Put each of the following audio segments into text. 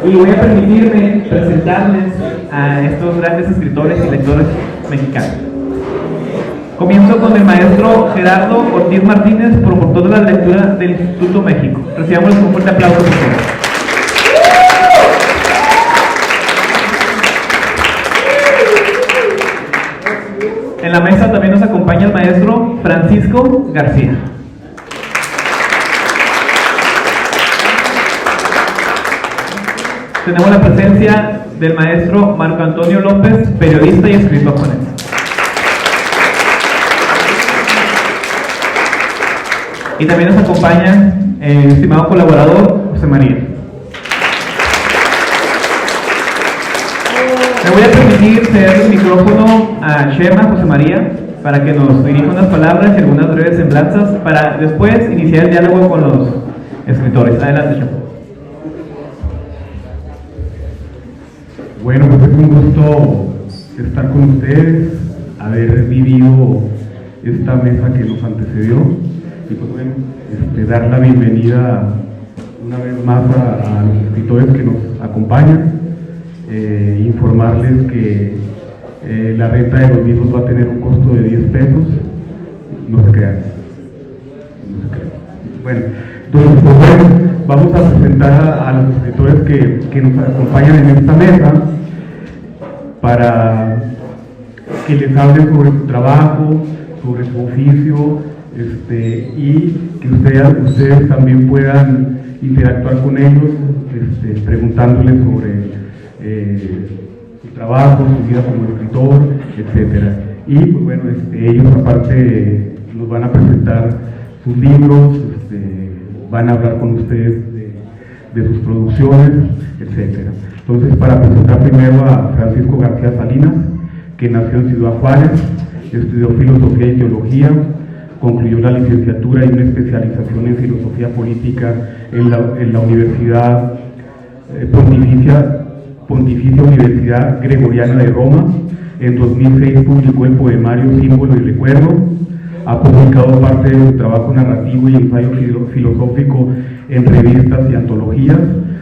Y voy a permitirme presentarles a estos grandes escritores y lectores mexicanos. Comienzo con el maestro Gerardo Ortiz Martínez, promotor de la lectura del Instituto México. Recibamos un fuerte aplauso, por favor. En la mesa también nos acompaña el maestro Francisco García. Tenemos la presencia del maestro Marco Antonio López, periodista y escritor ponente. Y también nos acompaña el estimado colaborador José María. Me voy a permitir ceder el micrófono a Chema José María para que nos dirija unas palabras y algunas breves semblanzas para después iniciar el diálogo con los escritores. Adelante, Chema. Bueno, pues es un gusto estar con ustedes, haber vivido esta mesa que nos antecedió y pues bueno, dar la bienvenida una vez más a los escritores que nos acompañan, informarles que la renta de los libros va a tener un costo de 10 pesos, no se crean. Bueno, entonces pues bueno, vamos a presentar a los escritores que nos acompañan en esta mesa para que les hablen sobre su trabajo, sobre su oficio, y que ustedes también puedan interactuar con ellos, preguntándoles sobre su trabajo, su vida como escritor, etc. Y pues bueno, ellos aparte nos van a presentar sus libros, van a hablar con ustedes de sus producciones, etc. Entonces, para presentar primero a Francisco García Salinas, que nació en Ciudad Juárez, estudió filosofía y teología, concluyó la licenciatura y una especialización en filosofía política en la Universidad Pontificia Universidad Gregoriana de Roma. En 2006 publicó el poemario Símbolo y Recuerdo. Ha publicado parte de su trabajo narrativo y ensayo filosófico en revistas y antologías.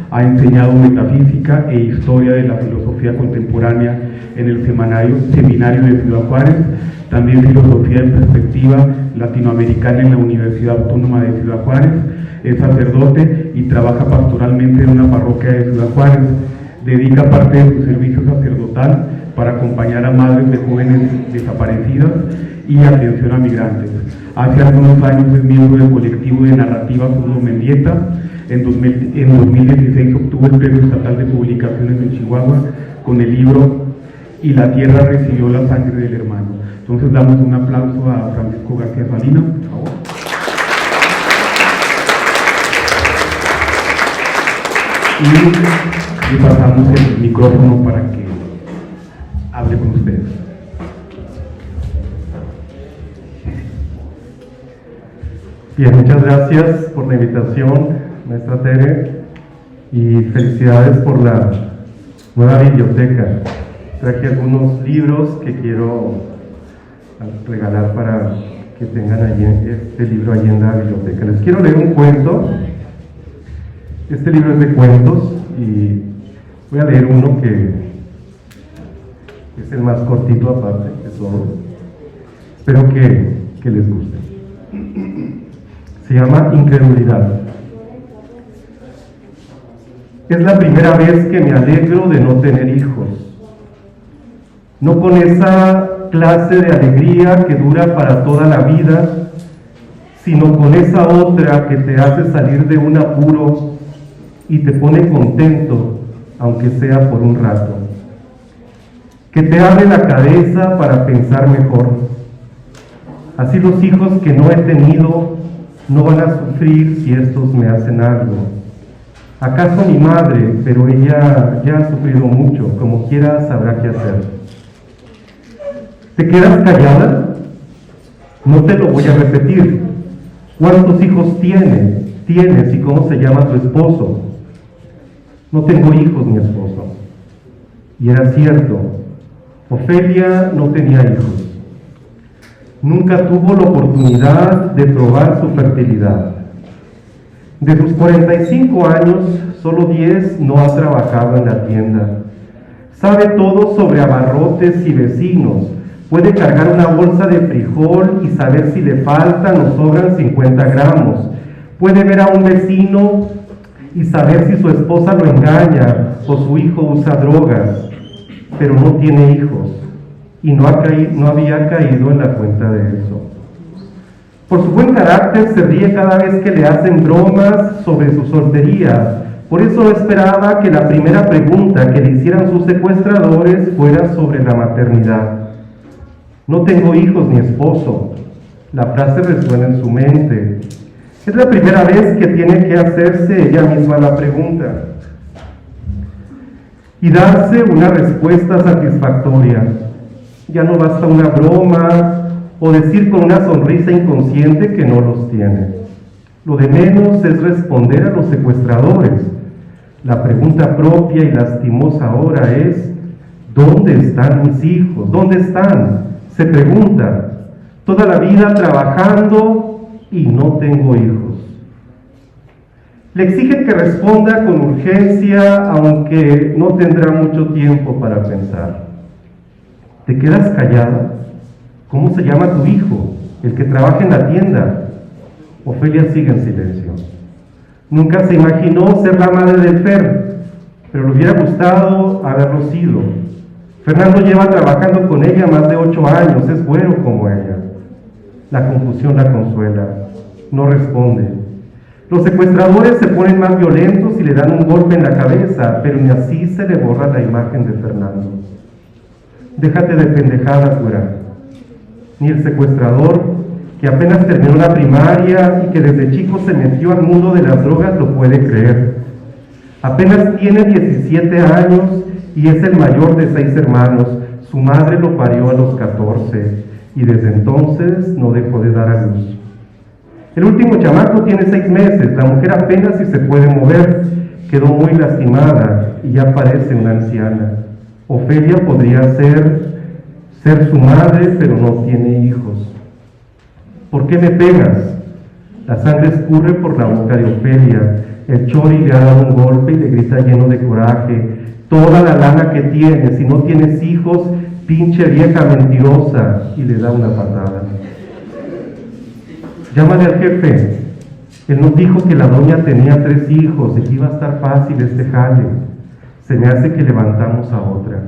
Ha enseñado metafísica e historia de la filosofía contemporánea en el seminario de Ciudad Juárez, también filosofía en perspectiva latinoamericana en la Universidad Autónoma de Ciudad Juárez. Es sacerdote y trabaja pastoralmente en una parroquia de Ciudad Juárez. Dedica parte de su servicio sacerdotal para acompañar a madres de jóvenes desaparecidas y atención a migrantes. Hace algunos años es miembro del colectivo de narrativa Fútbol Mendieta. En 2016 obtuvo el Premio Estatal de Publicaciones en Chihuahua con el libro Y la tierra recibió la sangre del hermano. Entonces damos un aplauso a Francisco García Salinas, por favor. Y le pasamos el micrófono para que hable con ustedes. Bien, muchas gracias por la invitación, maestra Tere, y felicidades por la nueva biblioteca. Traje algunos libros que quiero regalar para que tengan allí este libro allí en la biblioteca. Les quiero leer un cuento. Este libro es de cuentos y voy a leer uno que es el más cortito aparte de todos. Espero que les guste. Se llama Incredulidad. Es la primera vez que me alegro de no tener hijos. No con esa clase de alegría que dura para toda la vida, sino con esa otra que te hace salir de un apuro y te pone contento, aunque sea por un rato. Que te abre la cabeza para pensar mejor. Así los hijos que no he tenido no van a sufrir si estos me hacen algo. ¿Acaso mi madre? Pero ella ya ha sufrido mucho, como quiera sabrá qué hacer. ¿Te quedas callada? No te lo voy a repetir. ¿Cuántos hijos tienes y cómo se llama tu esposo? No tengo hijos ni esposo. Y era cierto, Ofelia no tenía hijos. Nunca tuvo la oportunidad de probar su fertilidad. De sus 45 años, solo 10 no han trabajado en la tienda. Sabe todo sobre abarrotes y vecinos. Puede cargar una bolsa de frijol y saber si le faltan o sobran 50 gramos. Puede ver a un vecino y saber si su esposa lo engaña o su hijo usa drogas, pero no tiene hijos y no había caído en la cuenta de eso. Por su buen carácter se ríe cada vez que le hacen bromas sobre su soltería. Por eso esperaba que la primera pregunta que le hicieran sus secuestradores fuera sobre la maternidad. No tengo hijos ni esposo. La frase resuena en su mente. Es la primera vez que tiene que hacerse ella misma la pregunta y darse una respuesta satisfactoria. Ya no basta una broma o decir con una sonrisa inconsciente que no los tiene. Lo de menos es responder a los secuestradores. La pregunta propia y lastimosa ahora es: ¿dónde están mis hijos? ¿Dónde están? Se pregunta, toda la vida trabajando y no tengo hijos. Le exigen que responda con urgencia, aunque no tendrá mucho tiempo para pensar. ¿Te quedas callada? ¿Cómo se llama tu hijo? El que trabaja en la tienda. Ofelia sigue en silencio. Nunca se imaginó ser la madre del Fer, pero le hubiera gustado haberlo sido. Fernando lleva trabajando con ella más de 8 años, es güero como ella. La confusión la consuela, no responde. Los secuestradores se ponen más violentos y le dan un golpe en la cabeza, pero ni así se le borra la imagen de Fernando. Déjate de pendejadas, güera. Ni el secuestrador, que apenas terminó la primaria y que desde chico se metió al mundo de las drogas, lo puede creer. Apenas tiene 17 años y es el mayor de 6 hermanos. Su madre lo parió a los 14 y desde entonces no dejó de dar a luz. El último chamaco tiene 6 meses, la mujer apenas si se puede mover, quedó muy lastimada y ya parece una anciana. Ofelia podría ser su madre, pero no tiene hijos. ¿Por qué me pegas? La sangre escurre por la boca de Ofelia. El chori le ha dado un golpe y le grita lleno de coraje: toda la lana que tienes, si no tienes hijos, pinche vieja mentirosa, y le da una patada. Llámale al jefe. Él nos dijo que la doña tenía 3 hijos y que iba a estar fácil este jale. Se me hace que levantamos a otra.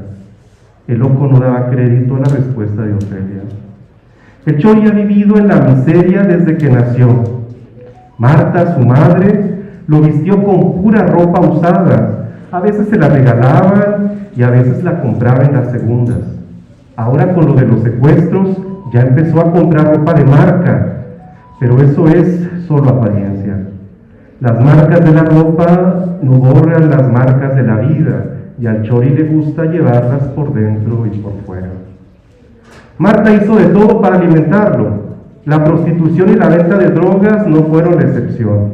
El loco no daba crédito a la respuesta de Ofelia. El chori ha vivido en la miseria desde que nació. Marta, su madre, lo vistió con pura ropa usada. A veces se la regalaban y a veces la compraba en las segundas. Ahora con lo de los secuestros ya empezó a comprar ropa de marca, pero eso es solo apariencia. Las marcas de la ropa no borran las marcas de la vida y al chori le gusta llevarlas por dentro y por fuera. Marta hizo de todo para alimentarlo. La prostitución y la venta de drogas no fueron la excepción.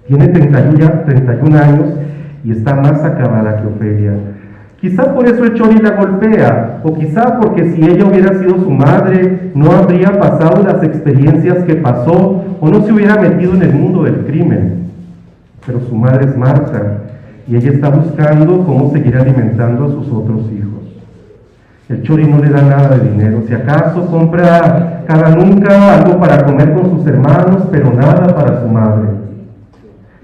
Tiene 31 años y está más acabada que Ofelia. Quizá por eso el chori la golpea, o quizá porque si ella hubiera sido su madre, no habría pasado las experiencias que pasó, o no se hubiera metido en el mundo del crimen. Pero su madre es Marta, y ella está buscando cómo seguir alimentando a sus otros hijos. El chori no le da nada de dinero, si acaso compra cada nunca algo para comer con sus hermanos, pero nada para su madre.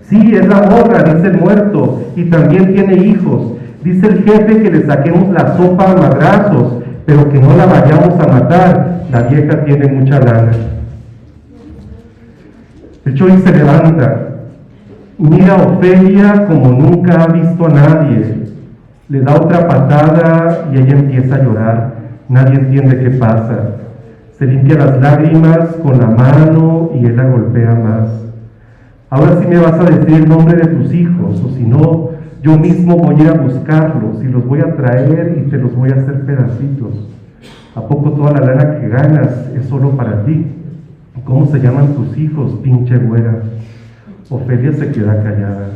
Sí, es la morra, dice el muerto, y también tiene hijos. Dice el jefe que le saquemos la sopa a madrazos, pero que no la vayamos a matar. La vieja tiene mucha lana. El chori se levanta, mira a Ofelia como nunca ha visto a nadie. Le da otra patada y ella empieza a llorar. Nadie entiende qué pasa. Se limpia las lágrimas con la mano y él la golpea más. Ahora sí me vas a decir el nombre de tus hijos, o si no, yo mismo voy a ir a buscarlos y los voy a traer y te los voy a hacer pedacitos. ¿A poco toda la lana que ganas es solo para ti? ¿Cómo se llaman tus hijos, pinche güera? Ofelia se queda callada.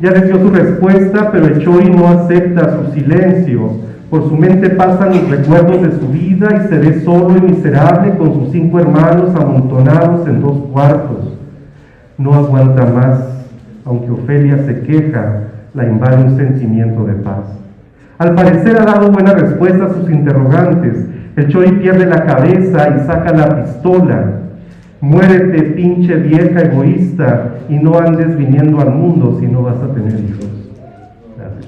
Ya les dio su respuesta, pero el chori no acepta su silencio. Por su mente pasan los recuerdos de su vida y se ve solo y miserable con sus 5 hermanos amontonados en 2 cuartos. No aguanta más. aunque Ofelia se queja, la invade un sentimiento de paz. Al parecer ha dado buena respuesta a sus interrogantes. El Chori pierde la cabeza y saca la pistola. Muérete, pinche vieja egoísta, y no andes viniendo al mundo si no vas a tener hijos. Gracias.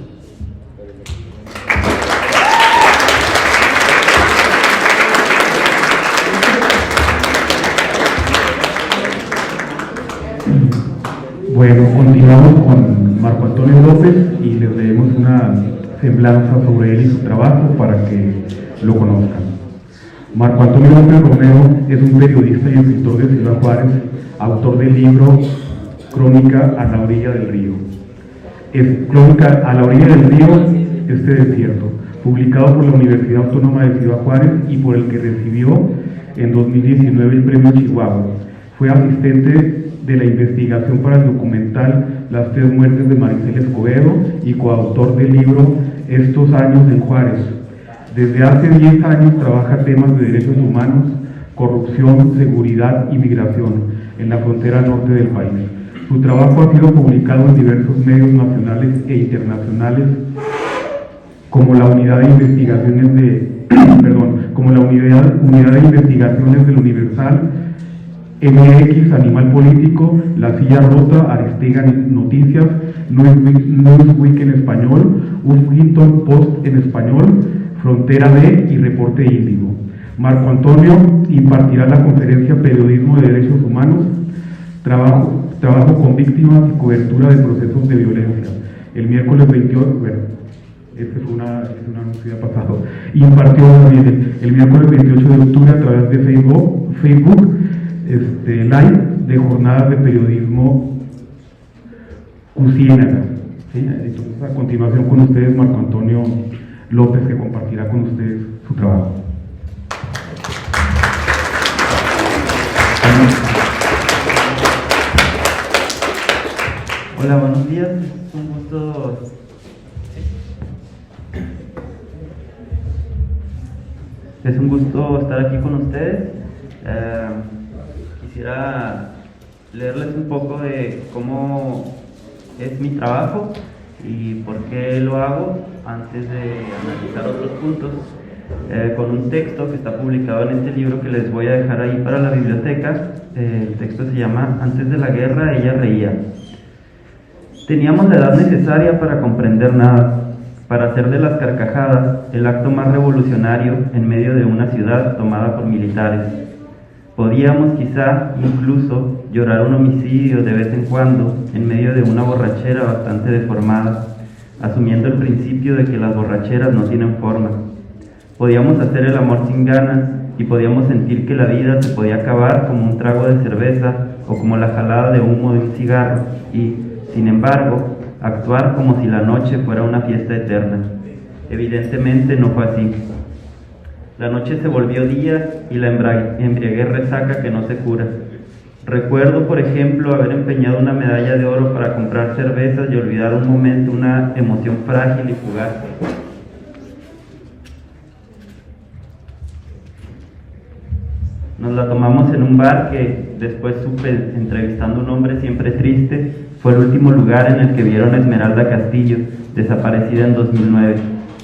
Bueno, continuamos con Marco Antonio López y les leemos una semblanza sobre él y su trabajo para que lo conozcan. Marco Antonio López Romero es un periodista y escritor de Ciudad Juárez, autor del libro Crónica a la orilla del río. Crónica a la orilla del río, este desierto, publicado por la Universidad Autónoma de Ciudad Juárez y por el que recibió en 2019 el Premio Chihuahua. Fue asistente de la investigación para el documental Las tres muertes de Maricel Escobedo y coautor del libro Estos años en Juárez. Desde hace 10 años trabaja temas de derechos humanos, corrupción, seguridad y migración en la frontera norte del país. Su trabajo ha sido publicado en diversos medios nacionales e internacionales, como la Unidad de Investigaciones de Investigaciones del Universal, MX, Animal Político, La Silla Rota, Aristega Noticias, Newsweek en español, Huffington Post en español, Frontera D y Reporte Índigo. Marco Antonio impartirá la conferencia Periodismo de Derechos Humanos, trabajo con víctimas y cobertura de procesos de violencia. El miércoles 28, bueno, este es un anuncio ya pasado, impartió el miércoles 28 de octubre a través de Facebook live de jornadas de periodismo Cusiénaga. ¿Sí? Entonces, a continuación con ustedes, Marco Antonio López, que compartirá con ustedes su trabajo. Hola, buenos días. Es un gusto. Es un gusto estar aquí con ustedes. Quisiera leerles un poco de cómo es mi trabajo y por qué lo hago antes de analizar otros puntos, con un texto que está publicado en este libro que les voy a dejar ahí para la biblioteca. El texto se llama Antes de la guerra ella reía. Teníamos la edad necesaria para comprender nada, para hacer de las carcajadas el acto más revolucionario en medio de una ciudad tomada por militares. Podíamos quizá incluso llorar un homicidio de vez en cuando en medio de una borrachera bastante deformada, asumiendo el principio de que las borracheras no tienen forma. Podíamos hacer el amor sin ganas y podíamos sentir que la vida se podía acabar como un trago de cerveza o como la jalada de humo de un cigarro y, sin embargo, actuar como si la noche fuera una fiesta eterna. Evidentemente no fue así. La noche se volvió día y la embriaguez resaca que no se cura. Recuerdo, por ejemplo, haber empeñado una medalla de oro para comprar cervezas y olvidar un momento una emoción frágil y fugaz. Nos la tomamos en un bar que, después supe, entrevistando a un hombre siempre triste, fue el último lugar en el que vieron a Esmeralda Castillo, desaparecida en 2009.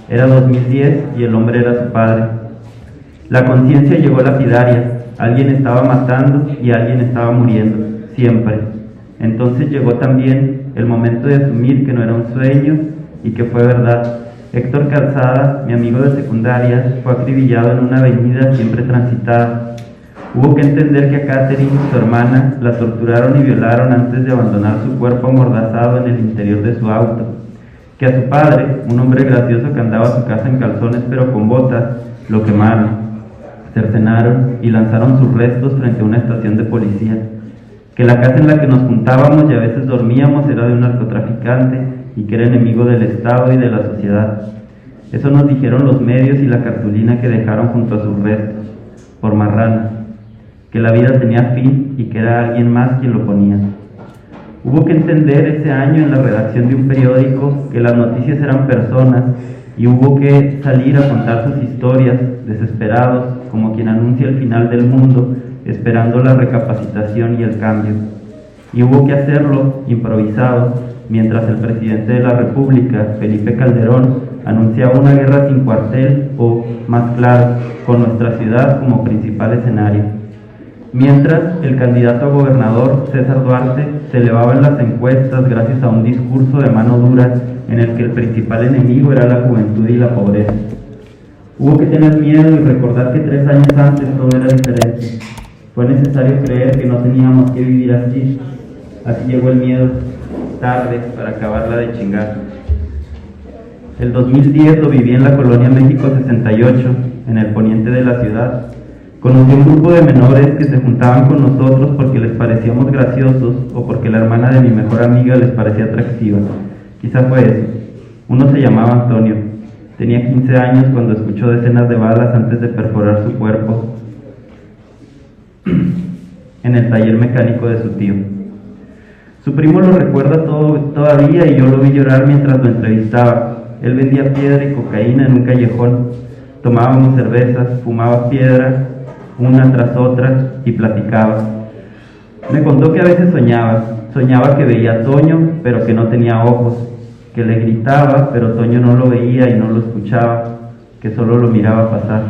Era 2010 y el hombre era su padre. La conciencia llegó lapidaria, alguien estaba matando y alguien estaba muriendo, siempre. Entonces llegó también el momento de asumir que no era un sueño y que fue verdad. Héctor Calzada, mi amigo de secundaria, fue acribillado en una avenida siempre transitada. Hubo que entender que a Catherine, su hermana, la torturaron y violaron antes de abandonar su cuerpo amordazado en el interior de su auto. Que a su padre, un hombre gracioso que andaba a su casa en calzones pero con botas, lo quemaron, cercenaron y lanzaron sus restos frente a una estación de policía. Que la casa en la que nos juntábamos y a veces dormíamos era de un narcotraficante y que era enemigo del Estado y de la sociedad. Eso nos dijeron los medios y la cartulina que dejaron junto a sus restos, por marrana. Que la vida tenía fin y que era alguien más quien lo ponía. Hubo que entender ese año en la redacción de un periódico que las noticias eran personas y hubo que salir a contar sus historias, desesperados, como quien anuncia el final del mundo, esperando la recapacitación y el cambio. y hubo que hacerlo improvisado mientras el presidente de la República, Felipe Calderón, anunciaba una guerra sin cuartel o, más claro, con nuestra ciudad como principal escenario. Mientras, el candidato a gobernador, César Duarte, se elevaba en las encuestas gracias a un discurso de mano dura en el que el principal enemigo era la juventud y la pobreza. Hubo que tener miedo y recordar que 3 años antes todo era diferente. Fue necesario creer que no teníamos que vivir así. Así llegó el miedo, tarde, para acabarla de chingar. El 2010 lo viví en la colonia México 68, en el poniente de la ciudad. Conocí un grupo de menores que se juntaban con nosotros porque les parecíamos graciosos o porque la hermana de mi mejor amiga les parecía atractiva. Quizá fue eso. Uno se llamaba Antonio. Tenía 15 años cuando escuchó decenas de balas antes de perforar su cuerpo en el taller mecánico de su tío. Su primo lo recuerda todavía y yo lo vi llorar mientras lo entrevistaba. Él vendía piedra y cocaína en un callejón. Tomábamos cervezas, fumaba piedra una tras otra y platicaba. Me contó que a veces soñaba que veía a Toño, pero que no tenía ojos, que le gritaba, pero Toño no lo veía y no lo escuchaba, que solo lo miraba pasar.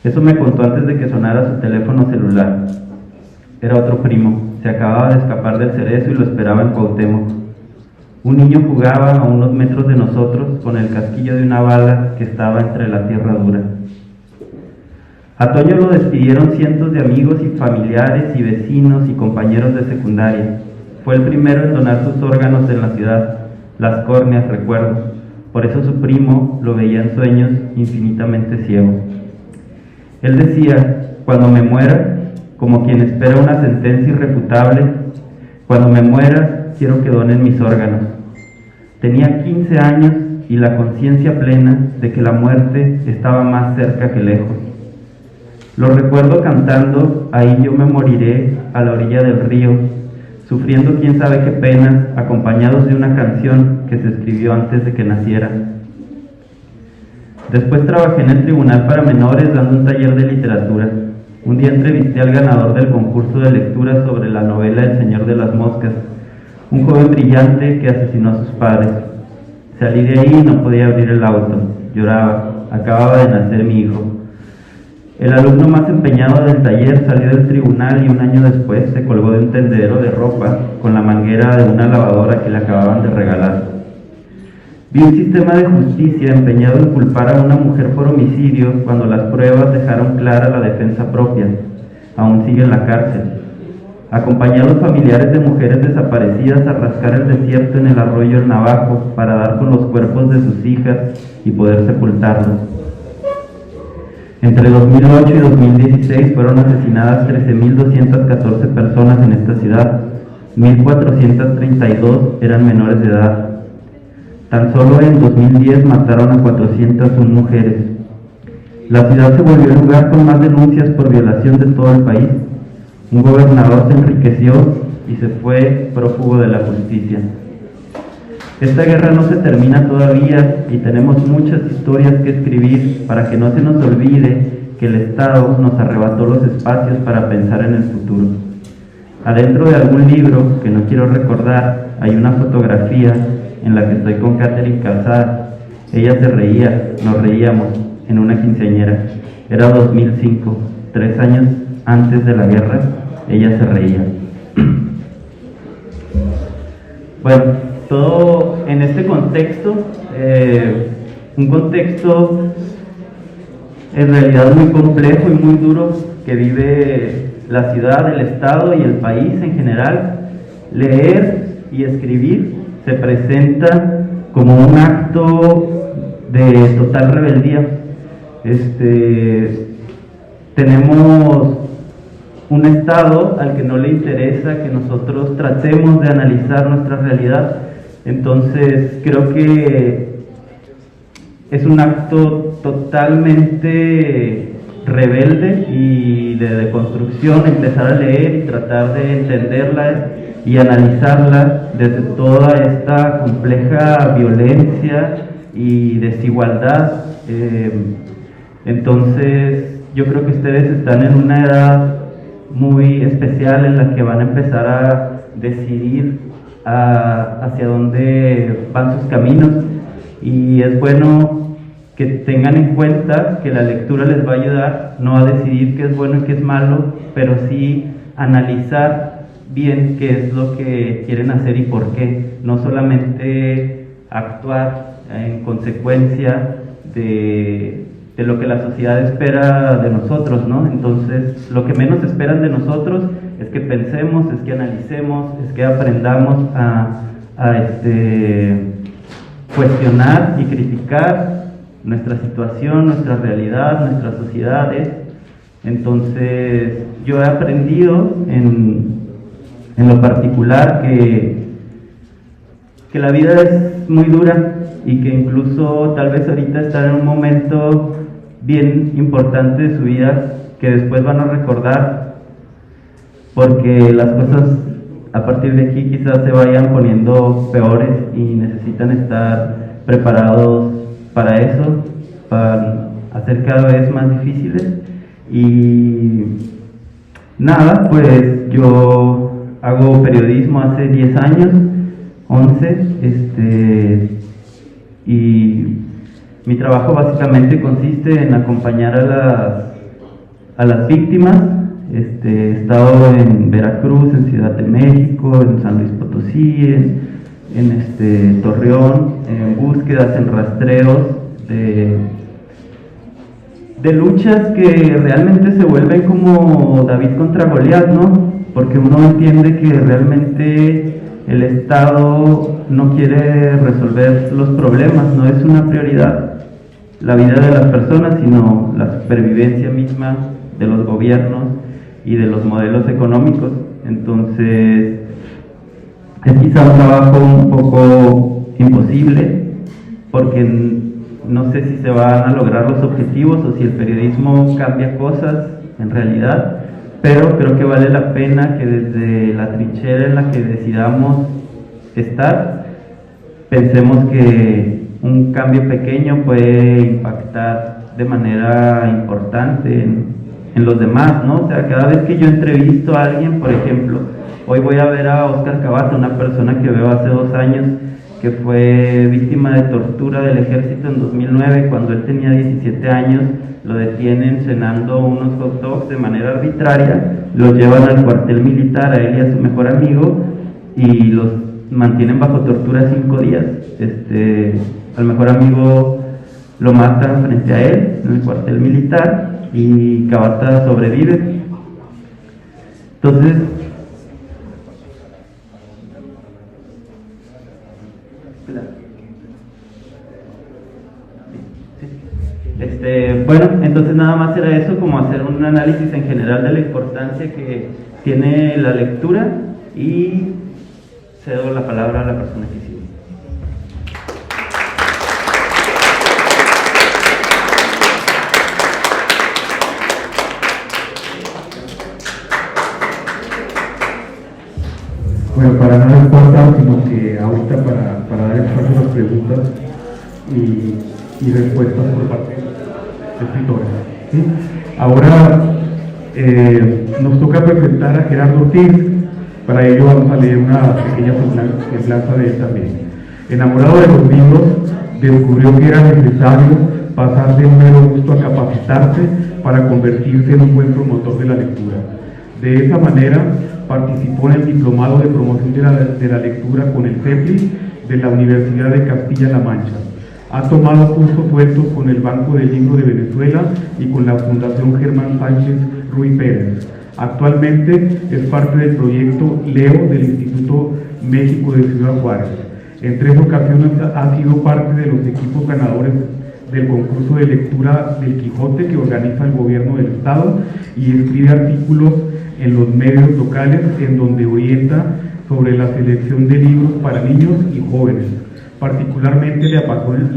Eso me contó antes de que sonara su teléfono celular. Era otro primo, se acababa de escapar del Cerezo y lo esperaba en Cuauhtémoc. Un niño jugaba a unos metros de nosotros con el casquillo de una bala que estaba entre la tierra dura. A Toño lo despidieron cientos de amigos y familiares y vecinos y compañeros de secundaria. Fue el primero en donar sus órganos en la ciudad, las córneas, recuerdo. Por eso su primo lo veía en sueños infinitamente ciego. Él decía, cuando me muera, como quien espera una sentencia irrefutable, cuando me muera, quiero que donen mis órganos. Tenía 15 años y la conciencia plena de que la muerte estaba más cerca que lejos. Lo recuerdo cantando, ahí yo me moriré, a la orilla del río, sufriendo quién sabe qué penas, acompañados de una canción que se escribió antes de que naciera. Después trabajé en el Tribunal para Menores dando un taller de literatura. Un día entrevisté al ganador del concurso de lectura sobre la novela El Señor de las Moscas, un joven brillante que asesinó a sus padres. Salí de ahí y no podía abrir el auto. Lloraba. Acababa de nacer mi hijo. El alumno más empeñado del taller salió del tribunal y un año después se colgó de un tendedero de ropa con la manguera de una lavadora que le acababan de regalar. Vi un sistema de justicia empeñado en culpar a una mujer por homicidio cuando las pruebas dejaron clara la defensa propia. Aún sigue en la cárcel. Acompañé a los familiares de mujeres desaparecidas a rascar el desierto en el arroyo El Navajo para dar con los cuerpos de sus hijas y poder sepultarlos. Entre 2008 y 2016 fueron asesinadas 13.214 personas en esta ciudad. 1.432 eran menores de edad. Tan solo en 2010 mataron a 401 mujeres. La ciudad se volvió el lugar con más denuncias por violación de todo el país. Un gobernador se enriqueció y se fue prófugo de la justicia. Esta guerra no se termina todavía y tenemos muchas historias que escribir para que no se nos olvide que el Estado nos arrebató los espacios para pensar en el futuro. Adentro de algún libro, que no quiero recordar, hay una fotografía en la que estoy con Catherine Calzada. Ella se reía, nos reíamos, en una quinceañera. Era 2005, 3 años antes de la guerra, ella se reía. Bueno, todo en este contexto, un contexto en realidad muy complejo y muy duro que vive la ciudad, el estado y el país en general. Leer y escribir se presenta como un acto de total rebeldía. Tenemos un Estado al que no le interesa que nosotros tratemos de analizar nuestra realidad. Entonces creo que es un acto totalmente rebelde y de deconstrucción, empezar a leer y tratar de entenderla y analizarla desde toda esta compleja violencia y desigualdad. Entonces yo creo que ustedes están en una edad muy especial en la que van a empezar decidir hacia dónde van sus caminos, y es bueno que tengan en cuenta que la lectura les va a ayudar no a decidir qué es bueno y qué es malo, pero sí analizar bien qué es lo que quieren hacer y por qué, no solamente actuar en consecuencia de lo que la sociedad espera de nosotros, ¿no? Entonces, lo que menos esperan de nosotros es que pensemos, es que analicemos, es que aprendamos a cuestionar y criticar nuestra situación, nuestra realidad, nuestras sociedades. Entonces, yo he aprendido en lo particular que la vida es muy dura y que incluso tal vez ahorita están en un momento bien importante de su vida que después van a recordar, porque las cosas a partir de aquí quizás se vayan poniendo peores y necesitan estar preparados para eso, para hacer cada vez más difíciles. Y nada, pues yo hago periodismo hace 10 años, 11, y mi trabajo básicamente consiste en acompañar a las víctimas. He estado en Veracruz, en Ciudad de México, en San Luis Potosí, en Torreón, en búsquedas, en rastreos de luchas que realmente se vuelven como David contra Goliat, ¿no? Porque uno entiende que realmente el Estado no quiere resolver los problemas, no es una prioridad la vida de las personas, sino la supervivencia misma de los gobiernos y de los modelos económicos. Entonces, es quizá un trabajo un poco imposible, porque no sé si se van a lograr los objetivos o si el periodismo cambia cosas en realidad, pero creo que vale la pena que desde la trinchera en la que decidamos estar, pensemos que un cambio pequeño puede impactar de manera importante en los demás, ¿no? O sea, cada vez que yo entrevisto a alguien, por ejemplo, hoy voy a ver a Oscar Cabata, una persona que veo hace 2 años, que fue víctima de tortura del ejército en 2009, cuando él tenía 17 años, lo detienen cenando unos hot dogs de manera arbitraria, lo llevan al cuartel militar, a él y a su mejor amigo, y los mantienen bajo tortura 5 días. Al mejor amigo lo matan frente a él en el cuartel militar y Cabata sobrevive. Entonces, bueno, entonces nada más era eso, como hacer un análisis en general de la importancia que tiene la lectura, y cedo la palabra a la persona que sigue. Bueno, para no importar, sino que ahorita para dar espacio a las preguntas y respuestas por parte de escritores, ¿sí? Ahora nos toca presentar a Gerardo Ortiz. Para ello vamos a leer una pequeña semblanza de él también. Enamorado de los libros, descubrió que era necesario pasar de un mero gusto a capacitarse para convertirse en un buen promotor de la lectura. De esa manera, participó en el Diplomado de Promoción de la Lectura con el CEPLI de la Universidad de Castilla-La Mancha. Ha tomado cursos sueltos con el Banco del Libro de Venezuela y con la Fundación Germán Sánchez Ruy Pérez. Actualmente es parte del proyecto Leo del Instituto México de Ciudad Juárez. En 3 ocasiones ha sido parte de los equipos ganadores del concurso de lectura del Quijote que organiza el gobierno del estado, y escribe artículos en los medios locales en donde orienta sobre la selección de libros para niños y jóvenes. Particularmente le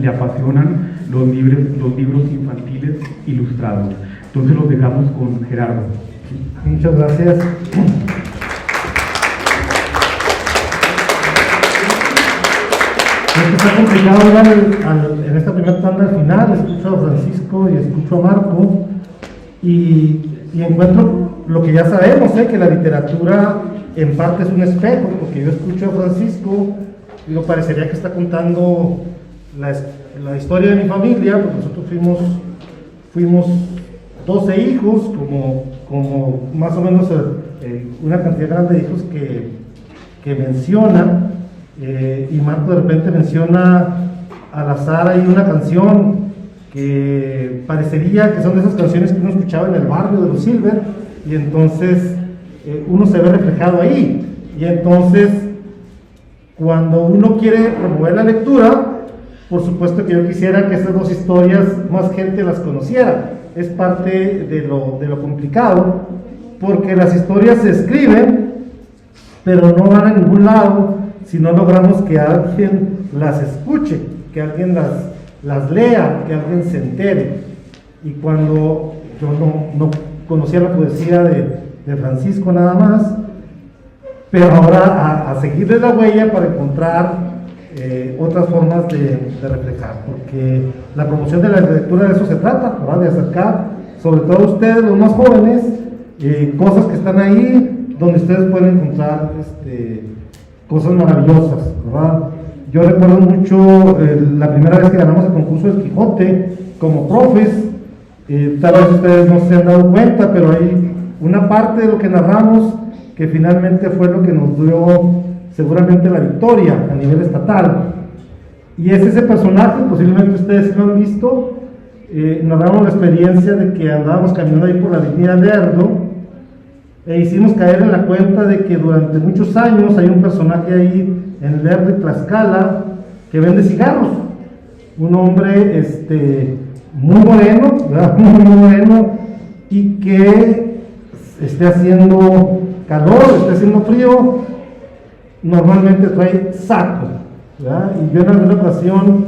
apasionan los libros infantiles ilustrados. Entonces los dejamos con Gerardo. Muchas gracias. Está complicado hablar en esta primera tanda al final. Escucho a Francisco y escucho a Marco y encuentro lo que ya sabemos, que la literatura en parte es un espejo, porque yo escucho a Francisco, digo, parecería que está contando la historia de mi familia, porque nosotros fuimos 12 hijos, como más o menos una cantidad grande de hijos que menciona, y Marco de repente menciona al azar ahí una canción que parecería que son de esas canciones que uno escuchaba en el barrio de los Silver, y entonces uno se ve reflejado ahí, y entonces cuando uno quiere promover la lectura, por supuesto que yo quisiera que esas dos historias más gente las conociera. Es parte de lo complicado, porque las historias se escriben, pero no van a ningún lado si no logramos que alguien las escuche, que alguien las lea, que alguien se entere. Y cuando yo no conocía la poesía de Francisco nada más, pero ahora a seguirle la huella para encontrar otras formas de reflejar, porque la promoción de la lectura de eso se trata, ¿verdad? De acercar, sobre todo a ustedes, los más jóvenes, cosas que están ahí, donde ustedes pueden encontrar cosas maravillosas, ¿verdad? Yo recuerdo mucho la primera vez que ganamos el concurso del Quijote como profes, tal vez ustedes no se han dado cuenta, pero hay una parte de lo que narramos que finalmente fue lo que nos dio seguramente la victoria a nivel estatal, y es ese personaje, posiblemente ustedes lo han visto. Narramos la experiencia de que andábamos caminando ahí por la avenida Lerdo e hicimos caer en la cuenta de que durante muchos años hay un personaje ahí en Lerdo y Tlaxcala que vende cigarros, un hombre muy moreno, ¿verdad? Muy moreno, y que esté haciendo calor, esté haciendo frío, normalmente trae saco, ¿verdad? Y yo en alguna ocasión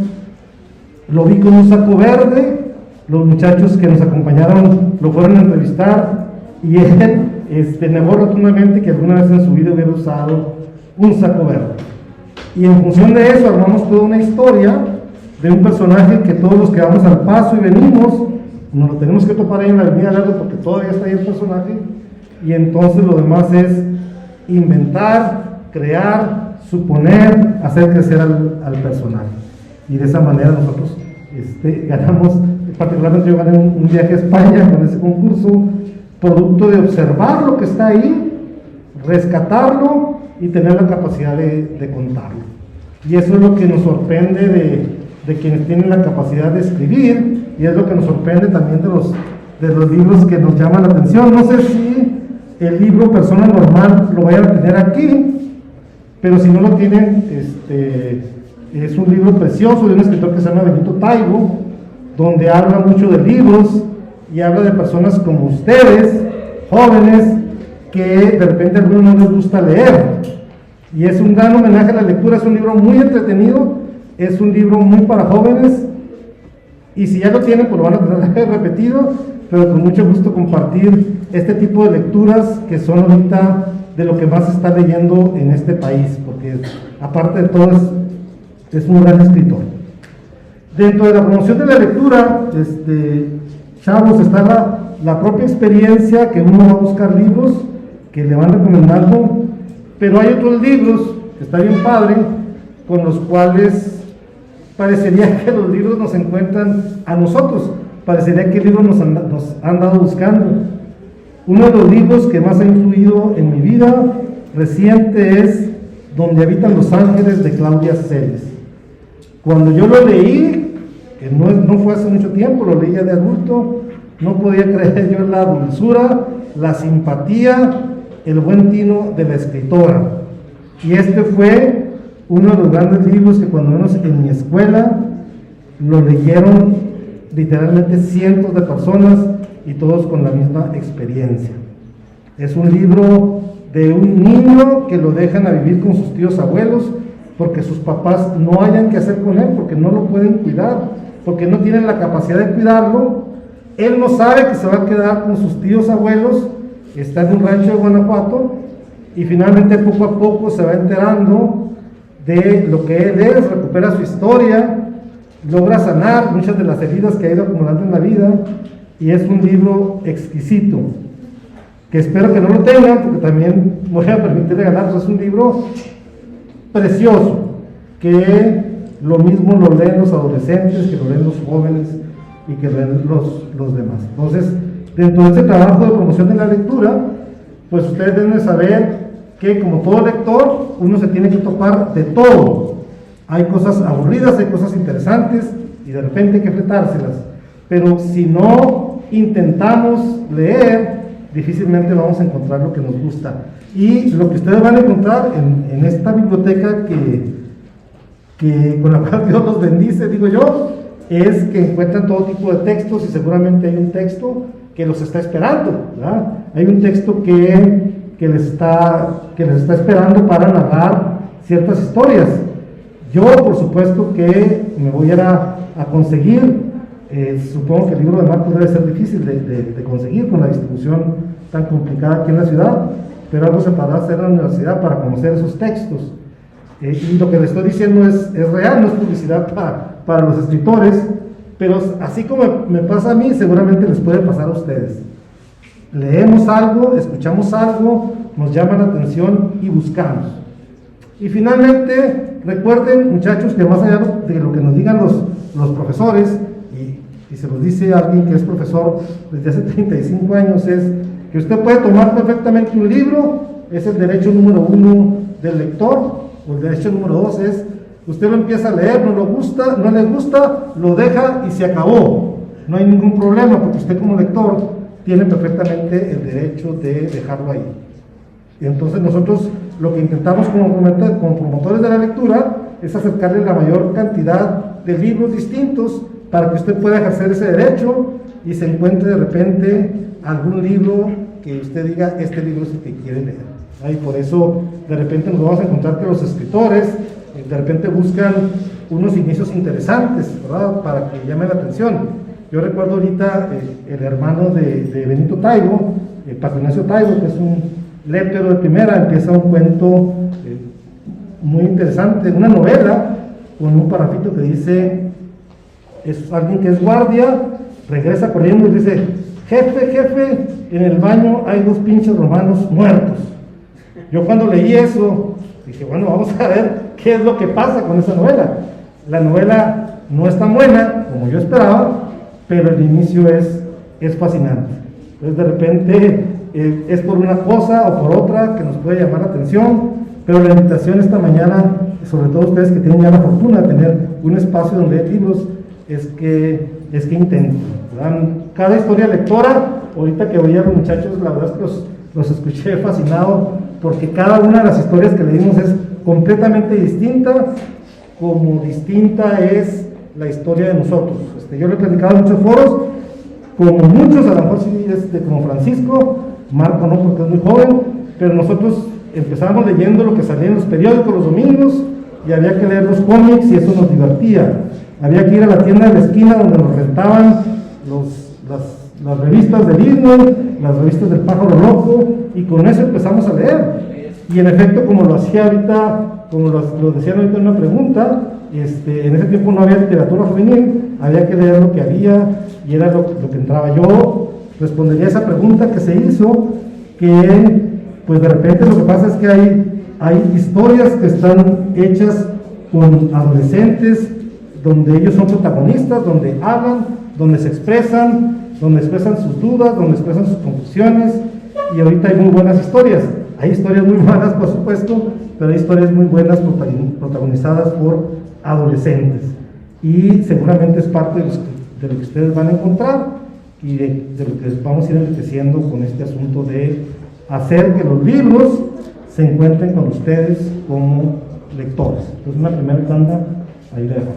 lo vi con un saco verde, los muchachos que nos acompañaron lo fueron a entrevistar y él negó rotundamente que alguna vez en su vida hubiera usado un saco verde. Y en función de eso armamos toda una historia de un personaje que todos los que vamos al paso y venimos, nos lo tenemos que topar ahí en la avenida Lerdo porque todavía está ahí el personaje, y entonces lo demás es inventar, crear, suponer, hacer crecer al personaje. Y de esa manera nosotros ganamos, particularmente yo gané un viaje a España con ese concurso, producto de observar lo que está ahí, rescatarlo y tener la capacidad de contarlo. Y eso es lo que nos sorprende de quienes tienen la capacidad de escribir, y es lo que nos sorprende también de los libros que nos llaman la atención. No sé si el libro Persona Normal lo vayan a tener aquí, pero si no lo tienen, es un libro precioso de un escritor que se llama Benito Taibo, donde habla mucho de libros y habla de personas como ustedes, jóvenes, que de repente a algunos no les gusta leer, y es un gran homenaje a la lectura. Es un libro muy entretenido, es un libro muy para jóvenes, y si ya lo tienen pues lo van a tener repetido, pero con mucho gusto compartir este tipo de lecturas que son ahorita de lo que más se está leyendo en este país, porque aparte de todo es un gran escritor. Dentro de la promoción de la lectura, chavos, está la propia experiencia que uno va a buscar libros que le van recomendando, pero hay otros libros que está bien padre, con los cuales parecería que los libros nos encuentran a nosotros, parecería que el libro nos han dado buscando. Uno de los libros que más ha influido en mi vida reciente es Donde habitan los ángeles, de Claudia Celes. Cuando yo lo leí, que no fue hace mucho tiempo, lo leía de adulto, no podía creer yo en la dulzura, la simpatía, el buen tino de la escritora. Y este fue uno de los grandes libros que cuando menos en mi escuela lo leyeron literalmente cientos de personas, y todos con la misma experiencia. Es un libro de un niño que lo dejan a vivir con sus tíos abuelos porque sus papás no hayan qué hacer con él, porque no lo pueden cuidar, porque no tienen la capacidad de cuidarlo. Él no sabe que se va a quedar con sus tíos abuelos, está en un rancho de Guanajuato, y finalmente poco a poco se va enterando de lo que él es, recupera su historia, logra sanar muchas de las heridas que ha ido acumulando en la vida, y es un libro exquisito. que espero que no lo tengan, porque también voy a permitir regalarlos. Es un libro precioso, que lo mismo lo leen los adolescentes, que lo leen los jóvenes y que lo leen los demás. Entonces, dentro de este trabajo de promoción de la lectura, pues ustedes deben de saber que, como todo lector, uno se tiene que topar de todo. Hay cosas aburridas, hay cosas interesantes, y de repente hay que fletárselas. Pero si no intentamos leer, difícilmente vamos a encontrar lo que nos gusta. Y lo que ustedes van a encontrar en esta biblioteca con la cual Dios los bendice, digo yo, es que encuentran todo tipo de textos, y seguramente hay un texto que los está esperando, ¿verdad? Hay un texto que les está esperando para narrar ciertas historias. Yo, por supuesto, que me voy a ir a conseguir, supongo que el libro de Marcos debe ser difícil de conseguir con la distribución tan complicada aquí en la ciudad, pero algo se podrá hacer en la universidad para conocer esos textos. Y lo que les estoy diciendo es real, no es publicidad para los escritores, pero así como me pasa a mí, seguramente les puede pasar a ustedes. Leemos algo, escuchamos algo, nos llama la atención y buscamos. Y finalmente, recuerden, muchachos, que más allá de lo que nos digan los profesores, y se los dice alguien que es profesor desde hace 35 años, es que usted puede tomar perfectamente un libro, es el derecho número 1 del lector, o el derecho número 2 es, usted lo empieza a leer, no le gusta, lo deja y se acabó. No hay ningún problema, porque usted como lector tiene perfectamente el derecho de dejarlo ahí. Y entonces nosotros lo que intentamos como promotores de la lectura es acercarle la mayor cantidad de libros distintos para que usted pueda ejercer ese derecho y se encuentre de repente algún libro que usted diga, este libro es el que quiere leer. Y por eso de repente nos vamos a encontrar que los escritores de repente buscan unos inicios interesantes, ¿verdad?, para que llame la atención. Yo recuerdo ahorita el hermano de Benito Taibo, Paco Ignacio Taibo, que es un lépero de primera, empieza un cuento muy interesante, una novela con un parrafito que dice, es alguien que es guardia, regresa corriendo y dice, jefe, en el baño hay 2 pinches romanos muertos. Yo cuando leí eso, dije, bueno, vamos a ver qué es lo que pasa con esa novela. La novela no es tan buena como yo esperaba, pero el inicio es fascinante. Entonces de repente es por una cosa o por otra que nos puede llamar la atención, pero la invitación esta mañana, sobre todo ustedes que tienen ya la fortuna de tener un espacio donde hay libros, es que intenten, ¿verdad? Cada historia lectora, ahorita que oía a los muchachos, la verdad es que los escuché fascinado, porque cada una de las historias que leímos es completamente distinta, como distinta es la historia de nosotros. Yo le he platicado en muchos foros, como muchos, a lo mejor sí, como Francisco, Marco no, porque es muy joven, pero nosotros empezábamos leyendo lo que salía en los periódicos los domingos, y había que leer los cómics y eso nos divertía. Había que ir a la tienda de la esquina donde nos rentaban las revistas de Disney, las revistas del Pájaro Loco, y con eso empezamos a leer. Y en efecto, como lo hacía ahorita, como lo decían ahorita en una pregunta, en ese tiempo no había literatura juvenil, había que leer lo que había y era lo que entraba. Yo respondería a esa pregunta que se hizo, que pues de repente lo que pasa es que hay historias que están hechas con adolescentes, donde ellos son protagonistas, donde hablan, donde se expresan sus dudas, donde expresan sus confusiones, y ahorita hay muy buenas historias. Hay historias muy malas, por supuesto, pero hay historias muy buenas protagonizadas por adolescentes, y seguramente es parte de lo que ustedes van a encontrar y de lo que vamos a ir enriqueciendo con este asunto de hacer que los libros se encuentren con ustedes como lectores. Entonces, una primera tanda, ahí la dejamos.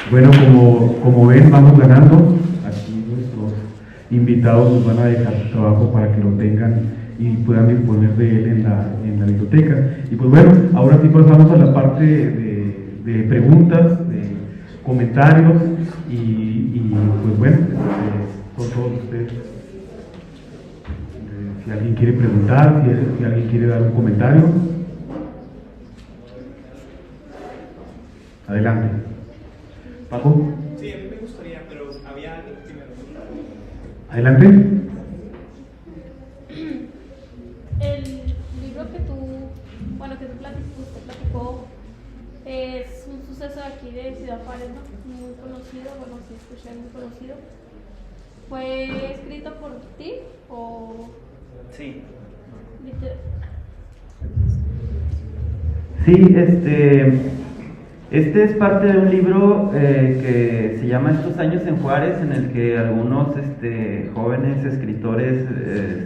Bueno, como ven, vamos ganando. Aquí nuestros invitados nos van a dejar su trabajo para que lo tengan y puedan disponer de él en la biblioteca. Y pues bueno, ahora sí pasamos a la parte de preguntas, de comentarios, y pues bueno, con todos ustedes. Si alguien quiere preguntar, si alguien quiere dar un comentario. Adelante. Paco. Sí, a mí me gustaría, pero había alguien primero. Adelante. El libro que tú platicó, es un suceso de aquí de Ciudad Juárez, ¿no? Muy conocido, bueno, sí escuché, muy conocido. ¿Fue escrito por ti o...? Sí. liter- Sí, este es parte de un libro que se llama Estos años en Juárez, en el que algunos jóvenes escritores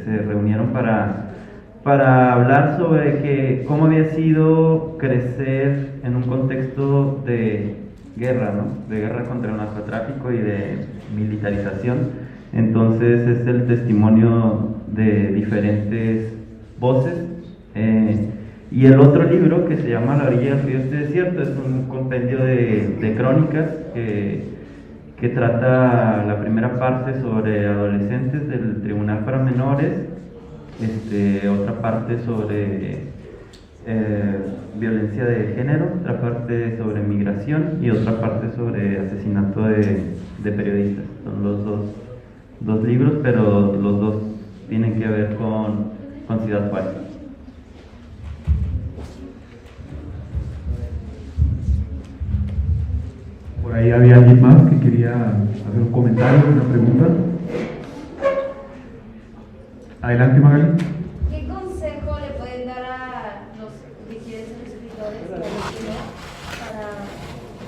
se reunieron para hablar sobre cómo había sido crecer en un contexto de guerra, ¿no? De guerra contra el narcotráfico y de militarización. Entonces es el testimonio de diferentes voces. Y el otro libro, que se llama La orilla del río este desierto, es un compendio de crónicas que trata la primera parte sobre adolescentes del Tribunal para Menores, otra parte sobre violencia de género, otra parte sobre migración y otra parte sobre asesinato de periodistas. Son los dos libros, pero los dos tienen que ver con Ciudad Juárez. Por ahí había alguien más que quería hacer un comentario, una pregunta. Adelante, Magali. ¿Qué consejo le pueden dar a los que quieren ser escritores para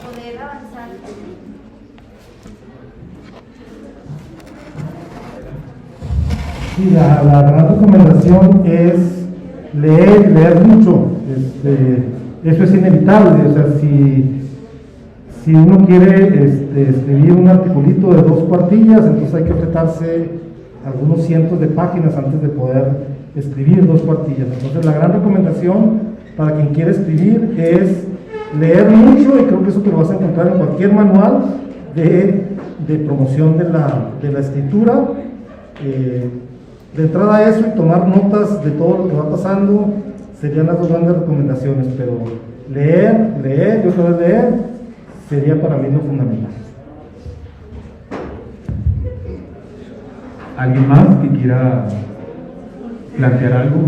poder avanzar? Sí, la gran recomendación es leer mucho. Eso es inevitable. O sea, si uno quiere escribir un articulito de 2 cuartillas, entonces hay que apretarse algunos cientos de páginas antes de poder escribir 2 cuartillas. Entonces la gran recomendación para quien quiere escribir es leer mucho, y creo que eso te lo vas a encontrar en cualquier manual de promoción de la escritura. De entrada a eso y tomar notas de todo lo que va pasando serían las 2 grandes recomendaciones, pero leer y otra vez leer sería para mí lo fundamental. ¿Alguien más que quiera plantear algo?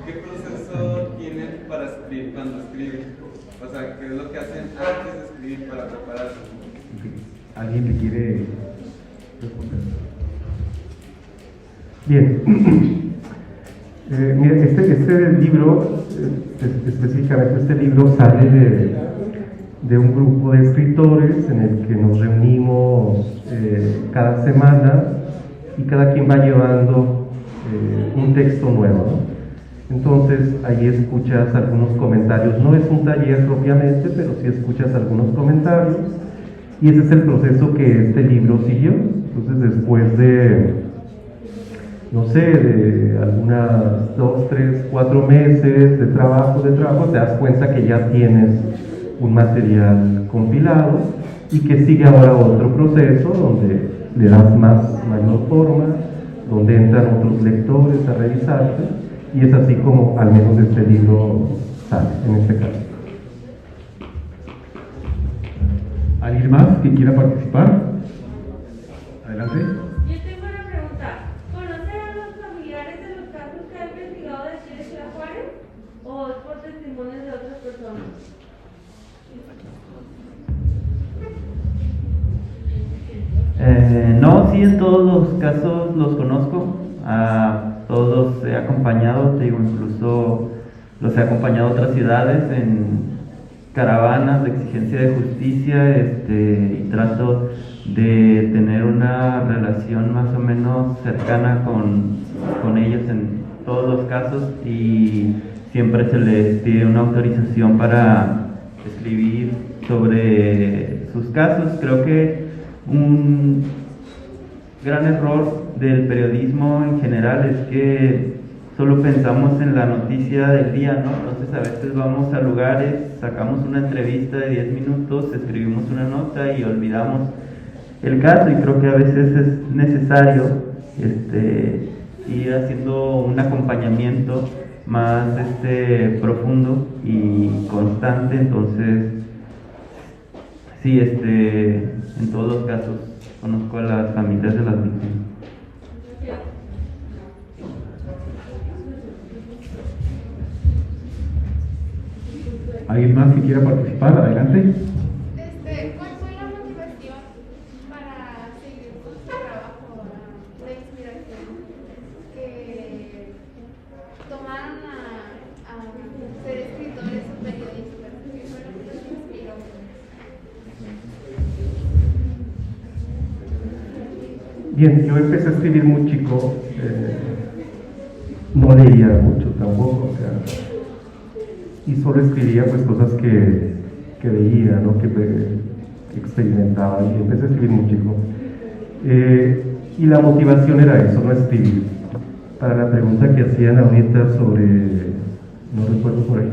¿Qué proceso tienen para escribir cuando escriben? O sea, ¿qué es lo que hacen antes de escribir para prepararse? ¿Alguien que quiere responder? Bien. Mira, este libro, específicamente este libro sale de un grupo de escritores en el que nos reunimos cada semana y cada quien va llevando un texto nuevo, ¿no? Entonces ahí escuchas algunos comentarios, no es un taller propiamente, pero sí escuchas algunos comentarios, y ese es el proceso que este libro siguió. Entonces después de no sé, de algunas 2, 3, 4 meses de trabajo, te das cuenta que ya tienes un material compilado y que sigue ahora otro proceso donde le das mayor forma, donde entran otros lectores a revisarte, y es así como al menos este libro sale en este caso. ¿Alguien más que quiera participar? Adelante. Yo tengo una pregunta. ¿Conocen a los familiares de los casos que han investigado de aquí de Ciudad Juárez? ¿O es por testimonios de otras personas? No, sí, en todos los casos los conozco, a todos los he acompañado, te digo, incluso los he acompañado a otras ciudades en caravanas de exigencia de justicia, y trato de tener una relación más o menos cercana con ellos en todos los casos, y siempre se les pide una autorización para escribir sobre sus casos. Creo que un gran error del periodismo en general es que solo pensamos en la noticia del día, ¿no? Entonces a veces vamos a lugares, sacamos una entrevista de 10 minutos, escribimos una nota y olvidamos el caso, y creo que a veces es necesario ir haciendo un acompañamiento más profundo y constante. Entonces Sí, en todos los casos conozco a las familias de las víctimas. ¿Alguien más que quiera participar? Adelante. ¿Cuál fue la motivación para seguir con tu trabajo de inspiración? Que tomaron a ser escritores o periodistas. ¿Qué fue lo que los inspiró? Bien, yo empecé a escribir muy chico, no leía mucho tampoco, o sea, y solo escribía pues cosas que veía, ¿no? que experimentaba, y empecé a escribir muy chico. Y la motivación era eso, no escribir. Para la pregunta que hacían ahorita sobre, no recuerdo por ahí,